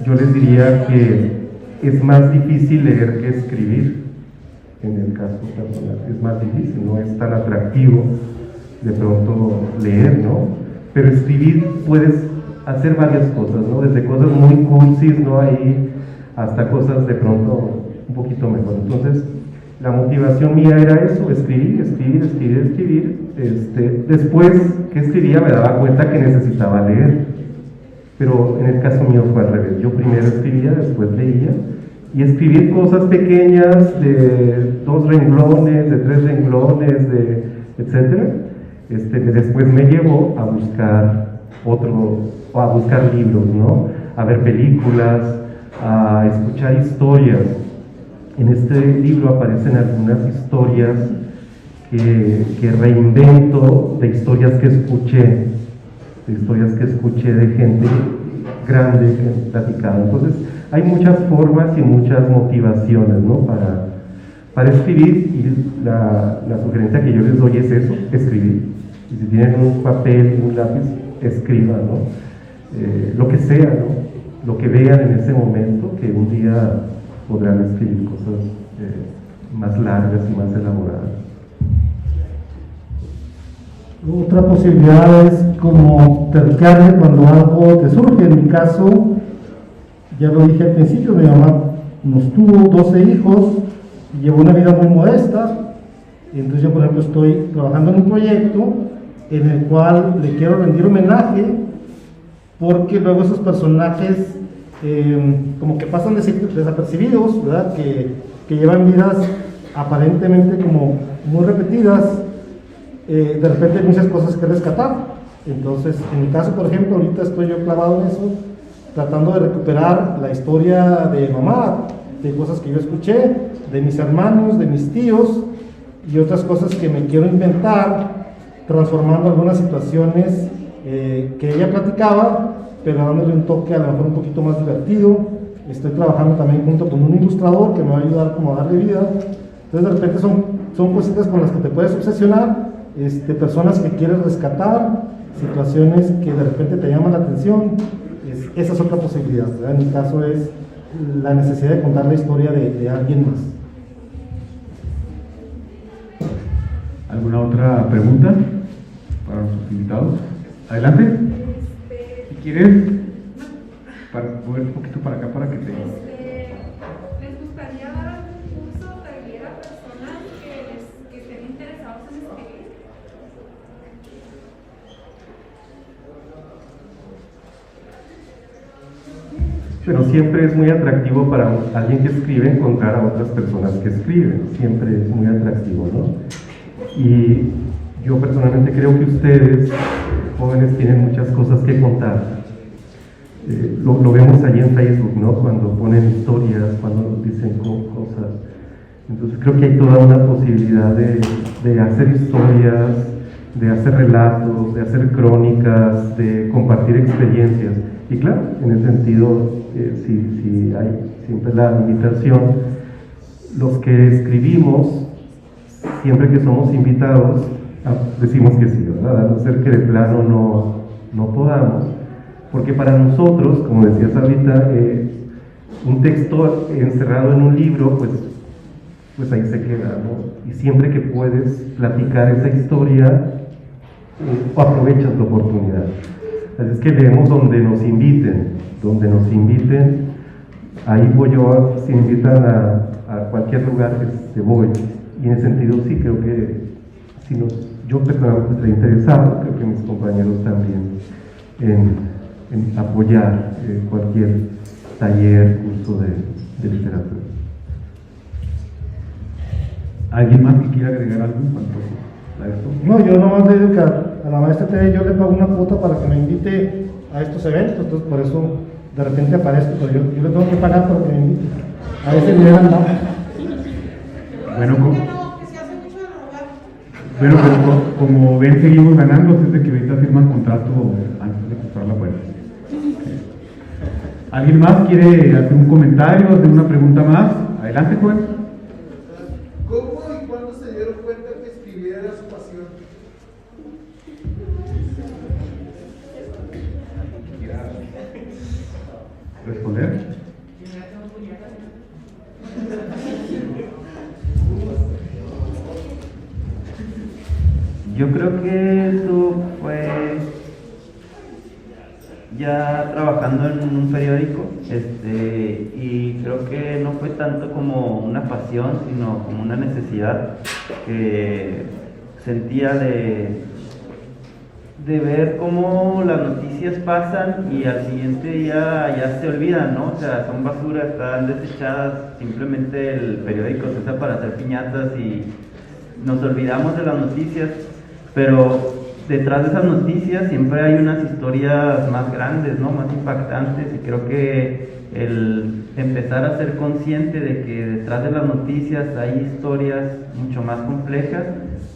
yo les diría que es más difícil leer que escribir. En el caso personal es más difícil, no es tan atractivo de pronto leer, ¿no? Pero escribir puedes hacer varias cosas, ¿no? Desde cosas muy cursis, ¿no? Ahí hasta cosas de pronto un poquito mejor. Entonces, la motivación mía era eso, escribir. Después que escribía me daba cuenta que necesitaba leer, pero en el caso mío fue al revés. Yo primero escribía, después leía, y escribir cosas pequeñas de 2 renglones, de 3 renglones, etcétera, después me llevó a buscar a buscar libros, ¿no? A ver películas, a escuchar historias. En este libro aparecen algunas historias que reinvento, de historias que escuché de gente grande que platicaba. Entonces, hay muchas formas y muchas motivaciones, ¿no? para escribir, y la sugerencia que yo les doy es eso, escribir. Y si tienen un papel y un lápiz, escriban, ¿no? Lo que sea, ¿no? Lo que vean en ese momento, que un día podrán escribir cosas más largas y más elaboradas. Otra posibilidad es como platicarle cuando algo te surge. En mi caso, ya lo dije al principio, mi mamá nos tuvo 12 hijos, llevó una vida muy modesta. Entonces yo, por ejemplo, estoy trabajando en un proyecto en el cual le quiero rendir homenaje, porque luego esos personajes como que pasan desapercibidos, ¿verdad? Que llevan vidas aparentemente como muy repetidas. De repente hay muchas cosas que rescatar. Entonces, en mi caso, por ejemplo, ahorita estoy yo clavado en eso, tratando de recuperar la historia de mamá, de cosas que yo escuché, de mis hermanos, de mis tíos, y otras cosas que me quiero inventar, transformando algunas situaciones que ella platicaba, pero dándole un toque a lo mejor un poquito más divertido. Estoy trabajando también junto con un ilustrador que me va a ayudar como a darle vida. Entonces, de repente son cositas con las que te puedes obsesionar, personas que quieres rescatar, situaciones que de repente te llaman la atención. Esa es otra posibilidad, ¿verdad? En mi caso es la necesidad de contar la historia de alguien más. ¿Alguna otra pregunta para nuestros invitados? Adelante. Si quieres, mover un poquito para acá para que te... ¿Les gustaría dar algún curso taller a personas que estén interesados en escribir? Pero siempre es muy atractivo para alguien que escribe encontrar a otras personas que escriben, siempre es muy atractivo, ¿no? Y yo personalmente creo que ustedes, jóvenes, tienen muchas cosas que contar. Lo vemos allí en Facebook, ¿no? Cuando ponen historias, cuando dicen cosas. Entonces creo que hay toda una posibilidad de hacer historias, de hacer relatos, de hacer crónicas, de compartir experiencias. Y claro, en ese sentido, si hay siempre la invitación, los que escribimos, siempre que somos invitados, decimos que sí, ¿verdad? A no ser que de plano no podamos, porque para nosotros, como decías ahorita, un texto encerrado en un libro, pues ahí se queda, ¿no? Y siempre que puedes platicar esa historia, aprovechas la oportunidad. Así es que leemos donde nos inviten, ahí voy yo, si me invitan a cualquier lugar, voy. Y en ese sentido sí creo que si yo personalmente estoy interesado, creo que mis compañeros también, en apoyar cualquier taller, curso de literatura. ¿Alguien más que quiera agregar algo en cuanto a esto? No, yo nomás le digo que a la maestra Tere yo le pago una cuota para que me invite a estos eventos, entonces por eso de repente aparezco, pero yo le tengo que pagar para que me invite. A ese nivel andamos. Bueno, Que se hace mucho de robar. pero como ven, seguimos ganando, así es de que ahorita firman contrato antes de cruzar la puerta. ¿Alguien más quiere hacer un comentario, hacer una pregunta más? Adelante, joven. ¿Cómo y cuándo se dieron cuenta que escribir era su pasión? ¿Responder? Yo creo que eso fue ya trabajando en un periódico, y creo que no fue tanto como una pasión, sino como una necesidad que sentía de ver cómo las noticias pasan y al siguiente día ya se olvidan, ¿no? O sea, son basura, están desechadas, simplemente el periódico se usa para hacer piñatas y nos olvidamos de las noticias, pero detrás de esas noticias siempre hay unas historias más grandes, ¿no? Más impactantes, y creo que el empezar a ser consciente de que detrás de las noticias hay historias mucho más complejas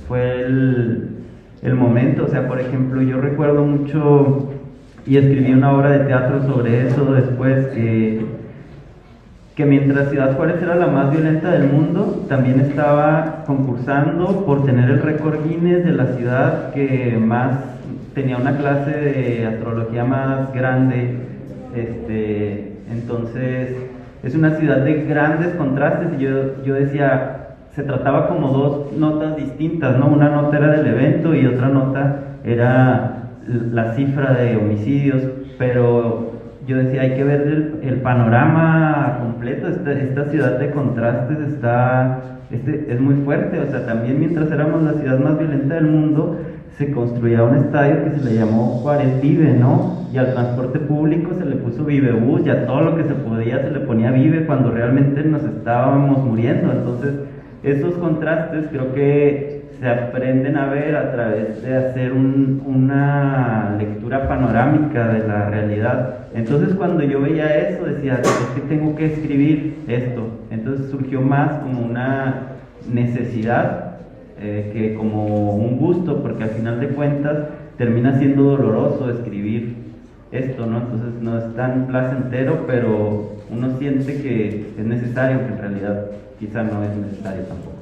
fue el momento. O sea, por ejemplo, yo recuerdo mucho y escribí una obra de teatro sobre eso después, que mientras Ciudad Juárez era la más violenta del mundo, también estaba concursando por tener el récord Guinness de la ciudad que más tenía una clase de astrología más grande. Entonces es una ciudad de grandes contrastes, y yo decía, se trataba como dos notas distintas, ¿no? Una nota era del evento y otra nota era la cifra de homicidios, pero yo decía, hay que ver el panorama completo. Esta ciudad de contrastes es muy fuerte. O sea, también mientras éramos la ciudad más violenta del mundo, se construía un estadio que se le llamó Juárez Vive, ¿no? Y al transporte público se le puso Vivebús, y a todo lo que se podía se le ponía Vive, cuando realmente nos estábamos muriendo. Entonces, esos contrastes creo que se aprenden a ver a través de hacer una lectura panorámica de la realidad. Entonces, cuando yo veía eso, decía, es que tengo que escribir esto. Entonces surgió más como una necesidad que como un gusto, porque al final de cuentas termina siendo doloroso escribir esto, ¿no? Entonces no es tan placentero, pero uno siente que es necesario, que en realidad quizá no es necesario tampoco.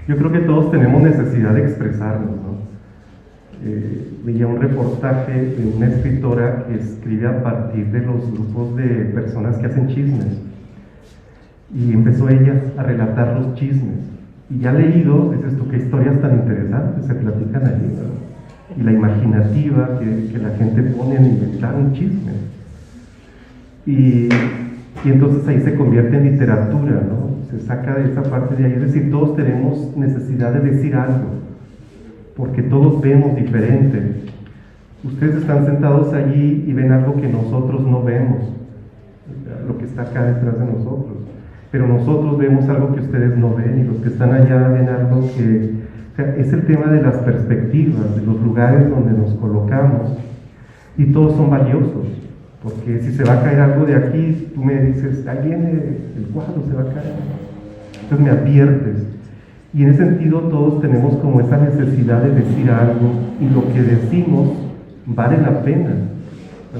Yo creo que todos tenemos necesidad de expresarnos, ¿no? Veía un reportaje de una escritora que escribe a partir de los grupos de personas que hacen chismes, y empezó ella a relatar los chismes, y ya leído, dices tú, qué historias tan interesantes se platican allí, ¿no? Y la imaginativa que la gente pone en inventar un chisme, y entonces ahí se convierte en literatura, ¿no? Se saca de esa parte de ahí, es decir, todos tenemos necesidad de decir algo, porque todos vemos diferente. Ustedes están sentados allí y ven algo que nosotros no vemos, lo que está acá detrás de nosotros, pero nosotros vemos algo que ustedes no ven, y los que están allá ven algo que... O sea, es el tema de las perspectivas, de los lugares donde nos colocamos, y todos son valiosos. Porque si se va a caer algo de aquí, tú me dices, ahí viene el cuadro, se va a caer. Entonces me adviertes. Y en ese sentido todos tenemos como esa necesidad de decir algo, y lo que decimos vale la pena.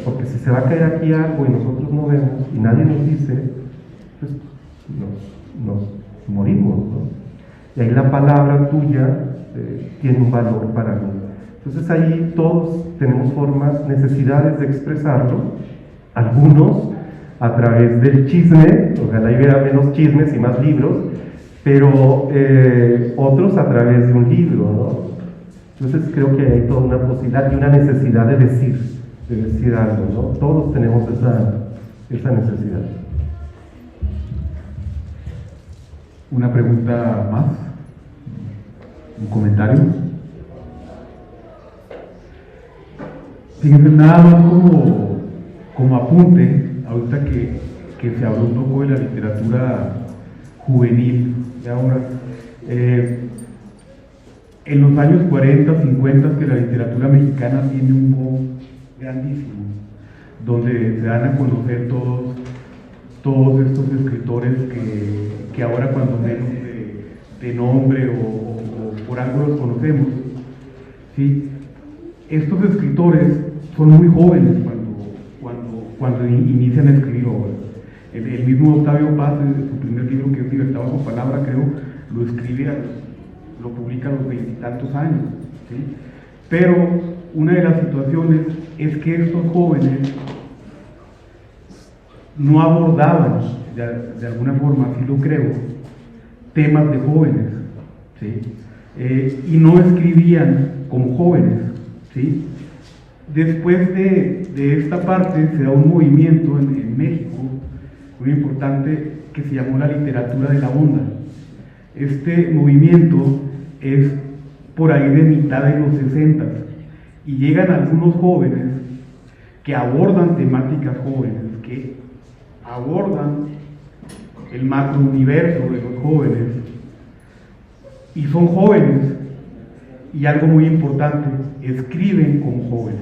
Porque si se va a caer aquí algo y nosotros no vemos y nadie nos dice, pues nos morimos, ¿no? Y ahí la palabra tuya tiene un valor para mí. Entonces ahí todos tenemos formas, necesidades de expresarlo. Algunos a través del chisme, ojalá hubiera menos chismes y más libros, pero otros a través de un libro, ¿no? Entonces creo que hay toda una posibilidad y una necesidad de decir, decir algo, ¿no? Todos tenemos esa necesidad. Una pregunta más, un comentario. Fíjense, nada más como apunte, ahorita que se habló un poco de la literatura juvenil de ahora. En los años 40, 50, que la literatura mexicana tiene un boom grandísimo, donde se dan a conocer todos estos escritores que ahora cuando menos de nombre o por algo los conocemos, ¿sí? Estos escritores son muy jóvenes cuando inician a escribir obras. El mismo Octavio Paz, en su primer libro, que es Libertad bajo palabra, creo, lo publica a los 20 y tantos años, ¿sí? Pero una de las situaciones es que estos jóvenes no abordaban, de alguna forma, así lo creo, temas de jóvenes, ¿sí? Y no escribían como jóvenes, ¿sí? Después de esta parte se da un movimiento en México muy importante que se llamó la literatura de la onda. Este movimiento es por ahí de mitad de los 60 y llegan algunos jóvenes que abordan temáticas jóvenes, que abordan el macrouniverso de los jóvenes y son jóvenes, y algo muy importante, escriben como jóvenes,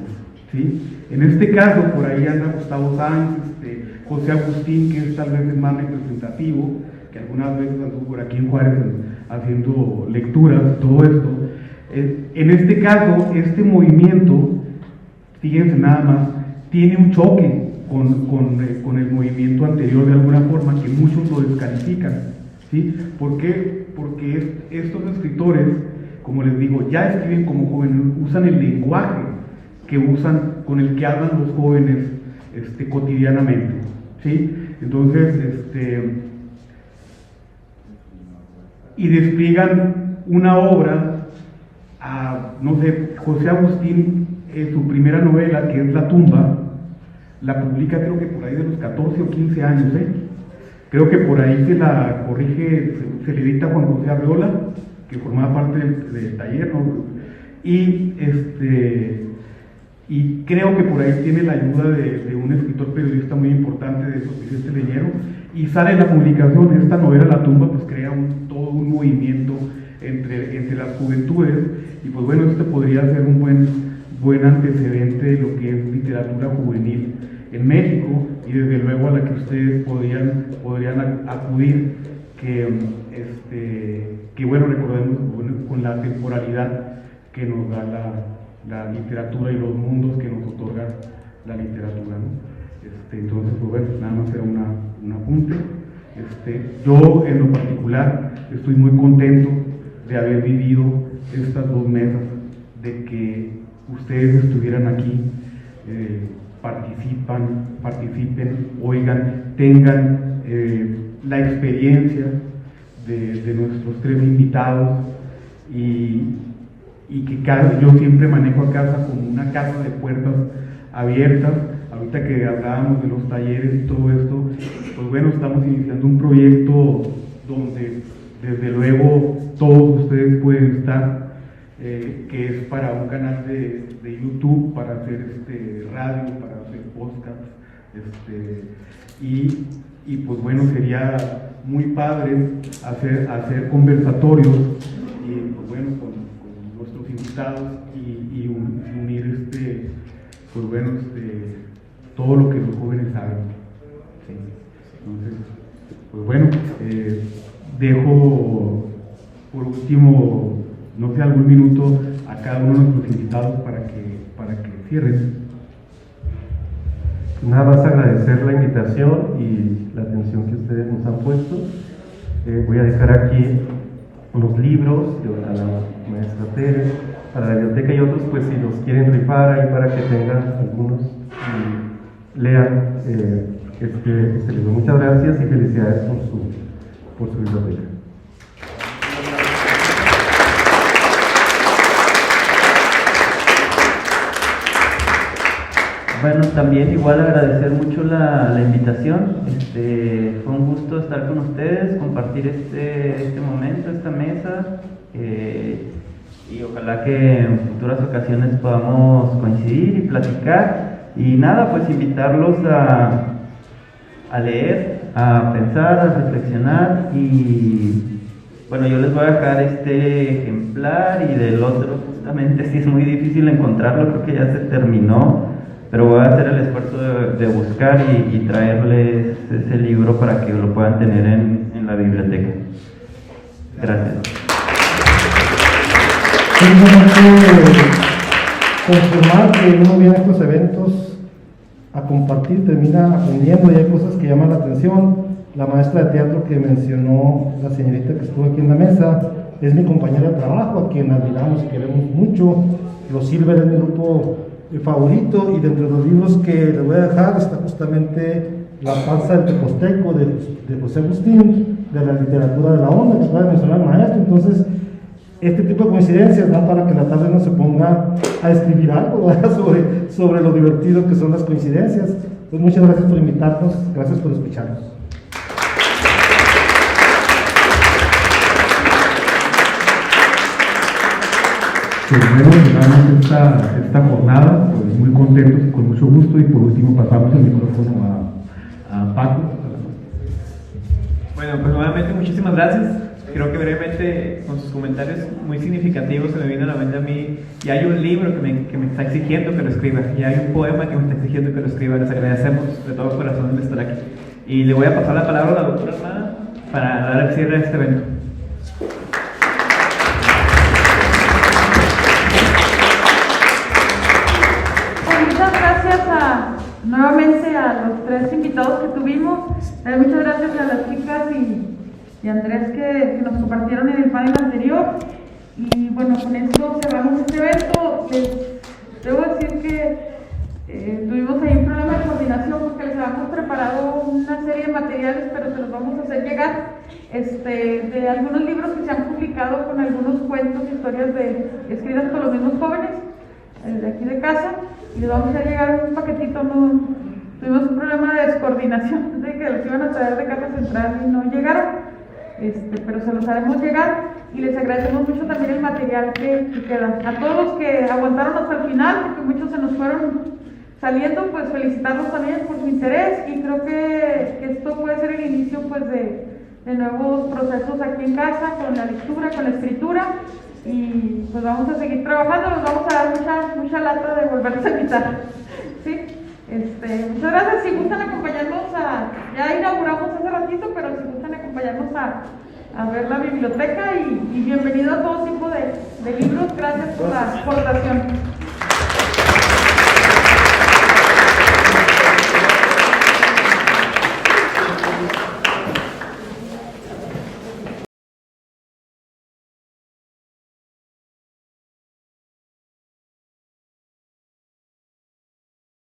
¿sí? En este caso, por ahí anda Gustavo Sáenz, José Agustín, que es tal vez el más representativo, que algunas veces anduvo por aquí en Juárez haciendo lecturas, todo esto. En este caso, este movimiento, fíjense nada más, tiene un choque con el movimiento anterior de alguna forma, que muchos lo descalifican, ¿sí? ¿Por qué? Porque estos escritores, como les digo, ya escriben como jóvenes, usan el lenguaje que usan, con el que hablan los jóvenes cotidianamente, ¿sí? Entonces, y despliegan una obra, no sé, José Agustín, su primera novela, que es La tumba, la publica creo que por ahí de los 14 o 15 años, creo que por ahí se la corrige, se le edita a Juan José Arreola, que formaba parte del taller, ¿no? Y creo que por ahí tiene la ayuda de un escritor periodista muy importante, de Vicente Leñero, y sale la publicación. Esta novela La tumba pues crea todo un movimiento entre las juventudes, y pues bueno, este podría ser un buen antecedente de lo que es literatura juvenil en México, y desde luego a la que ustedes podrían acudir, que bueno, recordemos con la temporalidad que nos da la literatura y los mundos que nos otorga la literatura, ¿no? Entonces, pues bueno, nada más era un apunte. Yo en lo particular estoy muy contento de haber vivido estas 2 mesas, de que ustedes estuvieran aquí, participen, oigan, tengan la experiencia de nuestros 3 invitados, y que yo siempre manejo a casa como una casa de puertas abiertas. Ahorita que hablábamos de los talleres y todo esto, pues bueno, estamos iniciando un proyecto donde desde luego todos ustedes pueden estar, que es para un canal de YouTube, para hacer radio, para hacer podcast, y pues bueno, sería muy padre hacer conversatorios, y pues bueno, con nuestros invitados, y unir pues bueno, todo lo que los jóvenes saben, ¿sí? Entonces, pues bueno, dejo por último, no sé, algún minuto a cada uno de nuestros invitados para que cierren. Nada más agradecer la invitación y la atención que ustedes nos han puesto. Voy a dejar aquí unos libros a la maestra Tere, para la biblioteca, y otros, pues si los quieren rifar ahí para que tengan algunos y lean este libro. Muchas gracias y felicidades por su biblioteca. Bueno, también igual agradecer mucho la invitación. Fue un gusto estar con ustedes, compartir este momento, esta mesa, y ojalá que en futuras ocasiones podamos coincidir y platicar. Y nada, pues invitarlos a leer, a pensar, a reflexionar. Y bueno, yo les voy a dejar este ejemplar, y del otro justamente sí es muy difícil encontrarlo, creo que ya se terminó, pero voy a hacer el esfuerzo de buscar y traerles ese libro para que lo puedan tener en la biblioteca. Gracias. Simplemente confirmar que uno viene a estos eventos a compartir, termina aprendiendo, y hay cosas que llaman la atención. La maestra de teatro que mencionó la señorita que estuvo aquí en la mesa es mi compañera de trabajo, a quien admiramos y queremos mucho. Los Silver es mi grupo favorito, y dentro de los libros que les voy a dejar está justamente La farsa del Teposteco de José Agustín, de la literatura de la onda, que acaba de mencionar el maestro. Entonces, este tipo de coincidencias da para que la tarde uno se ponga a escribir algo, ¿verdad? sobre lo divertido que son las coincidencias. Pues muchas gracias por invitarnos, gracias por escucharnos. Pues luego llegamos esta jornada, pues muy contentos y con mucho gusto, y por último pasamos el micrófono a Paco. Bueno, pues nuevamente muchísimas gracias. Creo que brevemente, con sus comentarios muy significativos, se me vino a la mente a mí, y hay un libro que me está exigiendo que lo escriba, y hay un poema que me está exigiendo que lo escriba. Les agradecemos de todo corazón de estar aquí. Y le voy a pasar la palabra a la doctora Armada para dar el cierre a este evento. Muchas gracias nuevamente a los tres invitados que tuvimos. Muchas gracias a las chicas y Andrés que nos compartieron en el panel anterior. Y bueno, con esto cerramos este evento. Les debo decir que tuvimos ahí un problema de coordinación porque les habíamos preparado una serie de materiales, pero se los vamos a hacer llegar de algunos libros que se han publicado, con algunos cuentos, historias escritas por los mismos jóvenes de aquí de casa, y les vamos a hacer llegar un paquetito. Tuvimos un problema de descoordinación de que los iban a traer de Casa Central y no llegaron. Pero se los haremos llegar, y les agradecemos mucho también el material que queda. A todos los que aguantaron hasta el final, porque muchos se nos fueron saliendo, pues felicitarlos también por su interés, y creo que esto puede ser el inicio pues de nuevos procesos aquí en casa, con la lectura, con la escritura, y pues vamos a seguir trabajando. Nos vamos a dar mucha lata de volverlos a invitar, ¿sí? Muchas gracias. Si gustan acompañarnos ya inauguramos hace ratito, pero si gustan acompañarnos a ver la biblioteca, y bienvenido a todo tipo de libros. Gracias por la aportación.